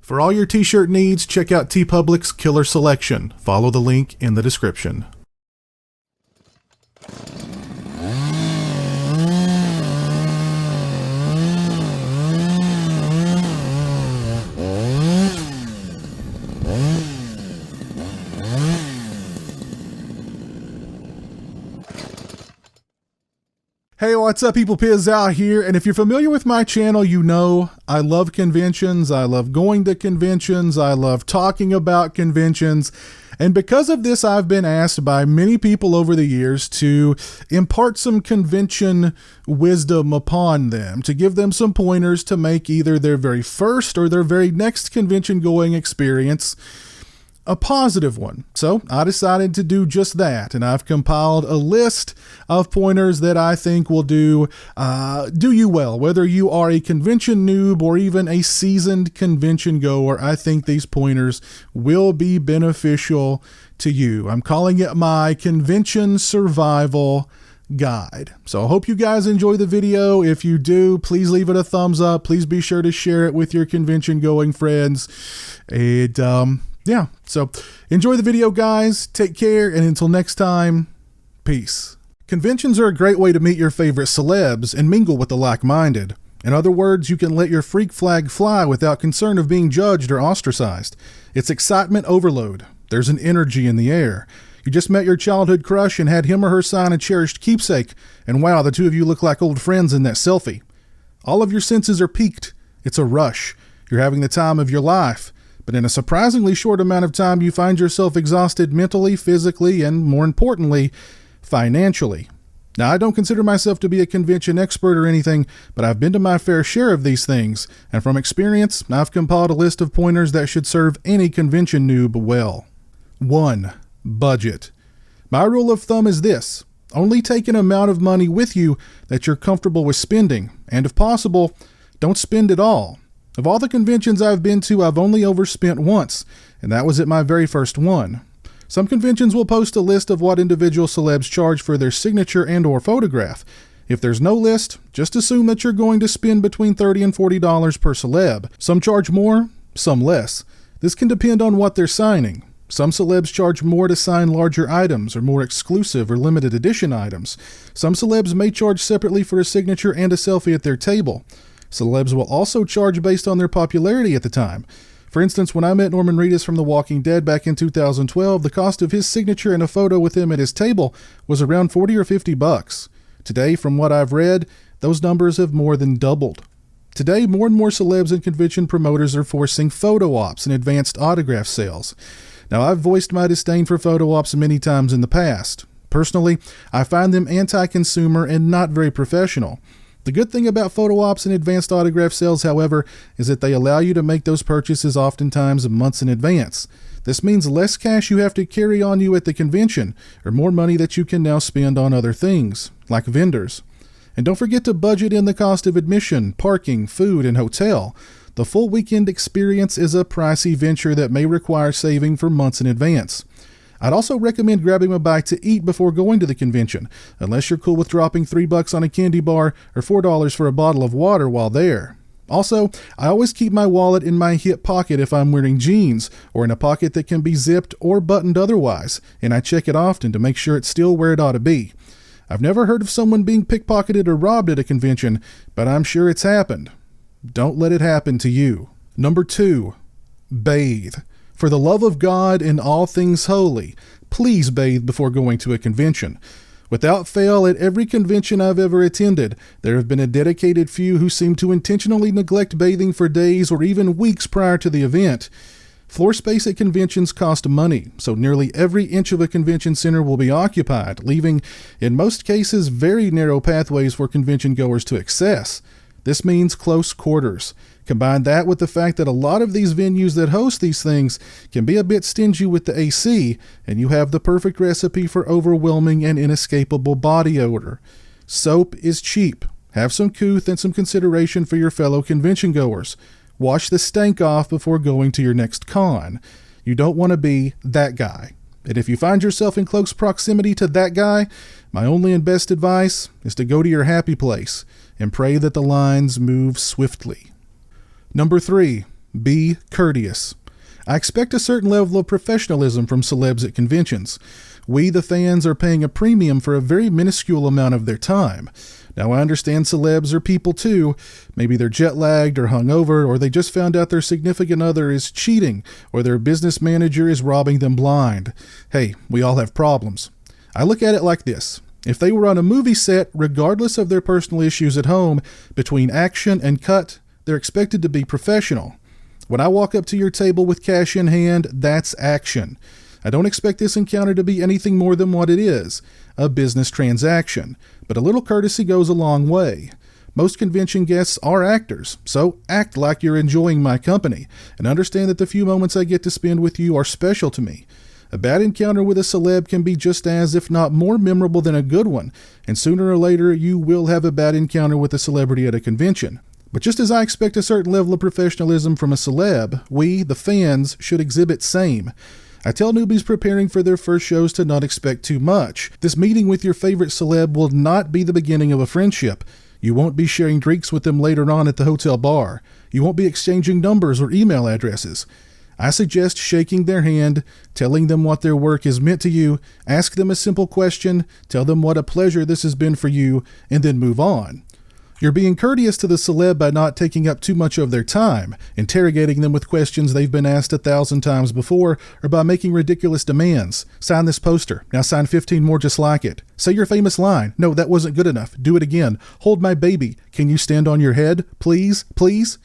For all your t-shirt needs, check out TeePublic's Killer Selection. Follow the link in the description. Hey, what's up, people? Piz out here, and if you're familiar with my channel, you know I love conventions. I love going to conventions. I love talking about conventions. And because of this, I've been asked by many people over the years to impart some convention wisdom upon them, to give them some pointers to make either their very first or their very next convention going experience a positive one. So I decided to do just that, and I've compiled a list of pointers that I think will do you well. Whether you are a convention noob or even a seasoned convention goer, I think these pointers will be beneficial to you. I'm calling it my convention survival guide. So I hope you guys enjoy the video. If you do, please leave it a thumbs up. Please be sure to share it with your convention going friends. Yeah, so enjoy the video, guys. Take care, and until next time, peace. Conventions are a great way to meet your favorite celebs and mingle with the like-minded. In other words, you can let your freak flag fly without concern of being judged or ostracized. It's excitement overload. There's an energy in the air. You just met your childhood crush and had him or her sign a cherished keepsake, and wow, the two of you look like old friends in that selfie. All of your senses are piqued. It's a rush. You're having the time of your life. But in a surprisingly short amount of time, you find yourself exhausted mentally, physically, and more importantly, financially. Now, I don't consider myself to be a convention expert or anything, but I've been to my fair share of these things, and from experience, I've compiled a list of pointers that should serve any convention noob well. 1. Budget. My rule of thumb is this: only take an amount of money with you that you're comfortable with spending, and if possible, don't spend it all. Of all the conventions I've been to, I've only overspent once, and that was at my very first one. Some conventions will post a list of what individual celebs charge for their signature and/or photograph. If there's no list, just assume that you're going to spend between $30 and $40 per celeb. Some charge more, some less. This can depend on what they're signing. Some celebs charge more to sign larger items or more exclusive or limited edition items. Some celebs may charge separately for a signature and a selfie at their table. Celebs will also charge based on their popularity at the time. For instance, when I met Norman Reedus from The Walking Dead back in 2012, the cost of his signature and a photo with him at his table was around $40 or $50. Today, from what I've read, those numbers have more than doubled. Today, more and more celebs and convention promoters are forcing photo ops and advanced autograph sales. Now, I've voiced my disdain for photo ops many times in the past. Personally, I find them anti-consumer and not very professional. The good thing about photo ops and advanced autograph sales, however, is that they allow you to make those purchases oftentimes months in advance. This means less cash you have to carry on you at the convention, or more money that you can now spend on other things, like vendors. And don't forget to budget in the cost of admission, parking, food, and hotel. The full weekend experience is a pricey venture that may require saving for months in advance. I'd also recommend grabbing a bite to eat before going to the convention, unless you're cool with dropping $3 on a candy bar or $4 for a bottle of water while there. Also, I always keep my wallet in my hip pocket if I'm wearing jeans, or in a pocket that can be zipped or buttoned otherwise, and I check it often to make sure it's still where it ought to be. I've never heard of someone being pickpocketed or robbed at a convention, but I'm sure it's happened. Don't let it happen to you. Number 2. Bathe. For the love of God and all things holy, please bathe before going to a convention. Without fail, at every convention I've ever attended, there have been a dedicated few who seem to intentionally neglect bathing for days or even weeks prior to the event. Floor space at conventions cost money, so nearly every inch of a convention center will be occupied, leaving, in most cases, very narrow pathways for convention goers to access. This means close quarters. Combine that with the fact that a lot of these venues that host these things can be a bit stingy with the AC, and you have the perfect recipe for overwhelming and inescapable body odor. Soap is cheap. Have some couth and some consideration for your fellow convention goers. Wash the stank off before going to your next con. You don't want to be that guy. And if you find yourself in close proximity to that guy, my only and best advice is to go to your happy place and pray that the lines move swiftly. Number 3, Be courteous. I expect a certain level of professionalism from celebs at conventions. We, the fans, are paying a premium for a very minuscule amount of their time. Now, I understand celebs are people too. Maybe they're jet-lagged or hungover, or they just found out their significant other is cheating, or their business manager is robbing them blind. Hey, we all have problems. I look at it like this. If they were on a movie set, regardless of their personal issues at home, between action and cut, they're expected to be professional. When I walk up to your table with cash in hand, that's action. I don't expect this encounter to be anything more than what it is, a business transaction, but a little courtesy goes a long way. Most convention guests are actors, so act like you're enjoying my company, and understand that the few moments I get to spend with you are special to me. A bad encounter with a celeb can be just as, if not more memorable than a good one, and sooner or later you will have a bad encounter with a celebrity at a convention. But just as I expect a certain level of professionalism from a celeb, we, the fans, should exhibit same. I tell newbies preparing for their first shows to not expect too much. This meeting with your favorite celeb will not be the beginning of a friendship. You won't be sharing drinks with them later on at the hotel bar. You won't be exchanging numbers or email addresses. I suggest shaking their hand, telling them what their work has meant to you, ask them a simple question, tell them what a pleasure this has been for you, and then move on. You're being courteous to the celeb by not taking up too much of their time, interrogating them with questions they've been asked 1,000 times before, or by making ridiculous demands. Sign this poster. Now sign 15 more just like it. Say your famous line. No, that wasn't good enough. Do it again. Hold my baby. Can you stand on your head? Please, please?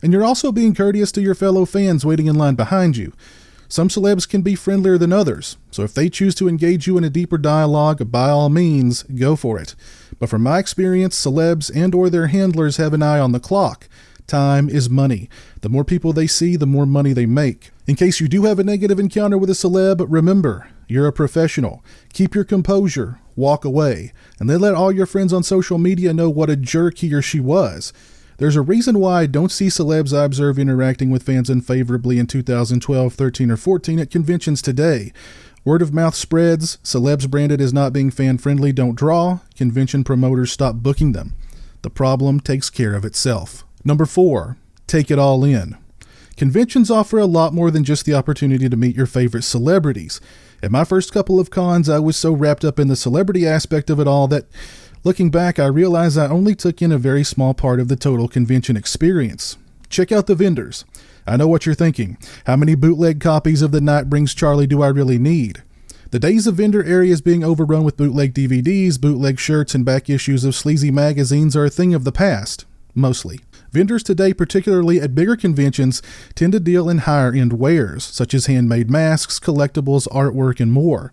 And you're also being courteous to your fellow fans waiting in line behind you. Some celebs can be friendlier than others, so if they choose to engage you in a deeper dialogue, by all means, go for it. But from my experience, celebs and or their handlers have an eye on the clock. Time is money. The more people they see, the more money they make. In case you do have a negative encounter with a celeb, remember, you're a professional. Keep your composure, walk away, and then let all your friends on social media know what a jerk he or she was. There's a reason why I don't see celebs I observe interacting with fans unfavorably in 2012, 13, or 14 at conventions today. Word of mouth spreads, celebs branded as not being fan-friendly don't draw, convention promoters stop booking them. The problem takes care of itself. Number 4, take it all in. Conventions offer a lot more than just the opportunity to meet your favorite celebrities. At my first couple of cons, I was so wrapped up in the celebrity aspect of it all that, looking back, I realized I only took in a very small part of the total convention experience. Check out the vendors. I know what you're thinking. How many bootleg copies of The Night Brings Charlie do I really need? The days of vendor areas being overrun with bootleg DVDs, bootleg shirts, and back issues of sleazy magazines are a thing of the past, mostly. Vendors today, particularly at bigger conventions, tend to deal in higher-end wares, such as handmade masks, collectibles, artwork, and more.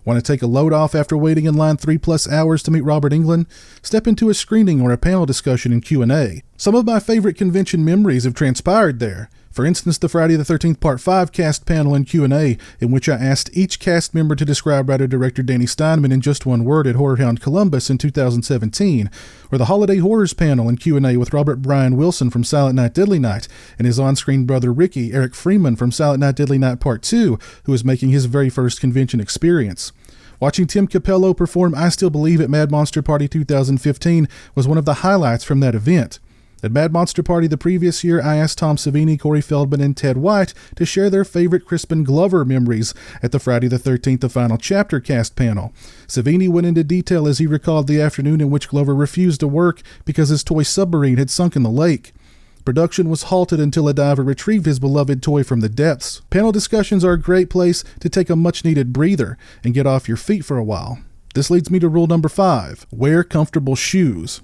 Want to take a load off after waiting in line 3+ hours to meet Robert Englund? Step into a screening or a panel discussion in Q&A. Some of my favorite convention memories have transpired there. For instance, the Friday the 13th Part 5 cast panel and Q&A, in which I asked each cast member to describe writer-director Danny Steinman in just one word at HorrorHound Columbus in 2017, or the Holiday Horrors panel and Q&A with Robert Brian Wilson from Silent Night Deadly Night, and his on-screen brother Ricky, Eric Freeman from Silent Night Deadly Night Part 2, who is making his very first convention experience. Watching Tim Capello perform I Still Believe at Mad Monster Party 2015 was one of the highlights from that event. At Mad Monster Party the previous year, I asked Tom Savini, Corey Feldman, and Ted White to share their favorite Crispin Glover memories at the Friday the 13th The Final Chapter cast panel. Savini went into detail as he recalled the afternoon in which Glover refused to work because his toy submarine had sunk in the lake. Production was halted until a diver retrieved his beloved toy from the depths. Panel discussions are a great place to take a much-needed breather and get off your feet for a while. This leads me to rule number 5. Wear comfortable shoes.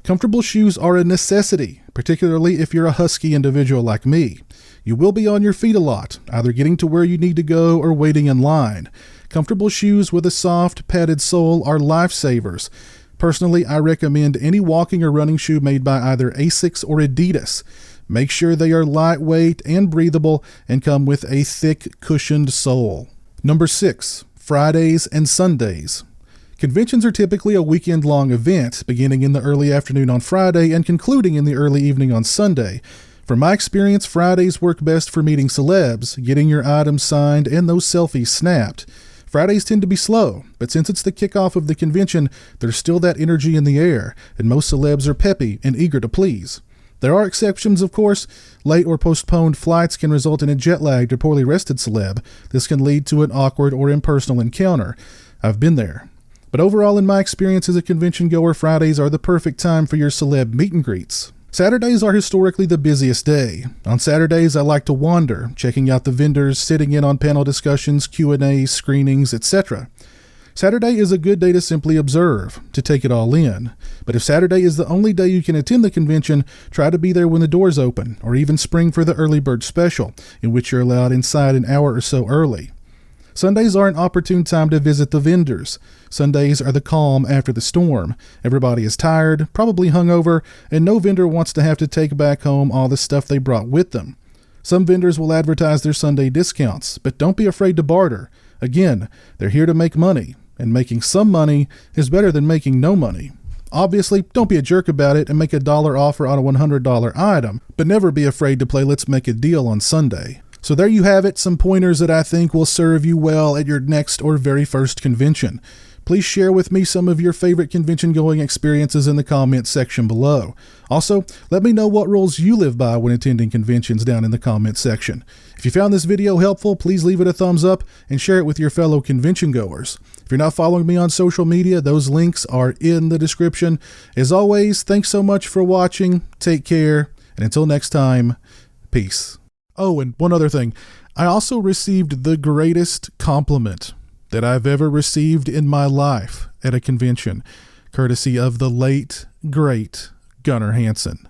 Comfortable shoes are a necessity, particularly if you're a husky individual like me. You will be on your feet a lot, either getting to where you need to go or waiting in line. Comfortable shoes with a soft, padded sole are lifesavers. Personally, I recommend any walking or running shoe made by either Asics or Adidas. Make sure they are lightweight and breathable and come with a thick, cushioned sole. Number 6, Fridays and Sundays. Conventions are typically a weekend-long event, beginning in the early afternoon on Friday and concluding in the early evening on Sunday. From my experience, Fridays work best for meeting celebs, getting your items signed, and those selfies snapped. Fridays tend to be slow, but since it's the kickoff of the convention, there's still that energy in the air, and most celebs are peppy and eager to please. There are exceptions, of course. Late or postponed flights can result in a jet-lagged or poorly rested celeb. This can lead to an awkward or impersonal encounter. I've been there. But overall, in my experience as a convention goer, Fridays are the perfect time for your celeb meet and greets. Saturdays are historically the busiest day. On Saturdays, I like to wander, checking out the vendors, sitting in on panel discussions, Q&As, screenings, etc. Saturday is a good day to simply observe, to take it all in. But if Saturday is the only day you can attend the convention, try to be there when the doors open, or even spring for the early bird special, in which you're allowed inside an hour or so early. Sundays are an opportune time to visit the vendors. Sundays are the calm after the storm. Everybody is tired, probably hungover, and no vendor wants to have to take back home all the stuff they brought with them. Some vendors will advertise their Sunday discounts, but don't be afraid to barter. Again, they're here to make money. And making some money is better than making no money. Obviously, don't be a jerk about it and make a dollar offer on a $100 item, but never be afraid to play let's make a deal on Sunday. So there you have it, some pointers that I think will serve you well at your next or very first convention. Please share with me some of your favorite convention going experiences in the comments section below. Also, let me know what rules you live by when attending conventions down in the comments section. If you found this video helpful, please leave it a thumbs up and share it with your fellow convention goers. If you're not following me on social media, those links are in the description. As always, thanks so much for watching, take care, and until next time, peace. Oh, and one other thing. I also received the greatest compliment that I've ever received in my life at a convention, courtesy of the late, great Gunnar Hansen.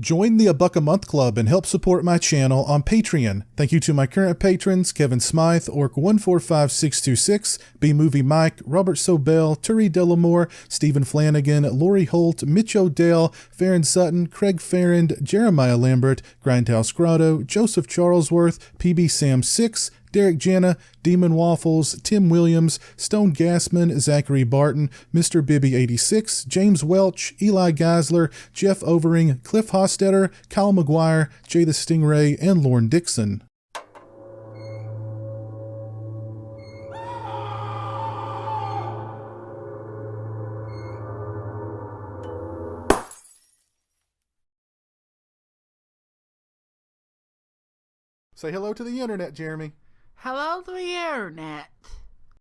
Join the $1 a month club and help support my channel on Patreon. Thank you to my current patrons, Kevin Smythe, Orc145626, B-Movie Mike, Robert Sobel, Turi Delamore, Stephen Flanagan, Lori Holt, Mitch Odell, Farron Sutton, Craig Farrand, Jeremiah Lambert, Grindhouse Grotto, Joseph Charlesworth, PB Sam 6, Derek Janna, Demon Waffles, Tim Williams, Stone Gassman, Zachary Barton, Mr. Bibby 86, James Welch, Eli Geisler, Jeff Overing, Cliff Hostetter, Kyle McGuire, Jay the Stingray, and Lorne Dixon. Say hello to the internet, Jeremy. Hello to the internet.